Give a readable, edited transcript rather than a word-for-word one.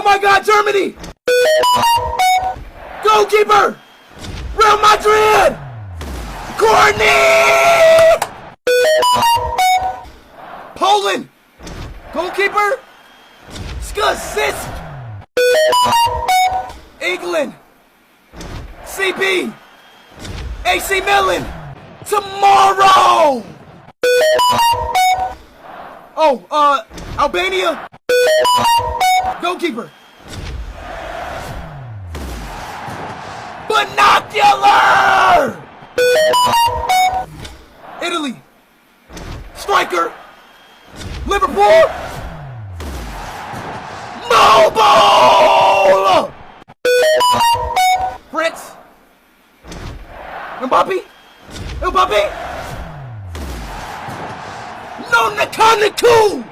my God, Germany! Goalkeeper! Real Madrid! Courtney! Poland! Goalkeeper! Assist! England! CB! AC Milan! Tomorrow! Oh, Albania! Goalkeeper! Binocular! Italy! Striker! Liverpool! Mobile! France! Mbappe! Mbappe! No Nakanaku!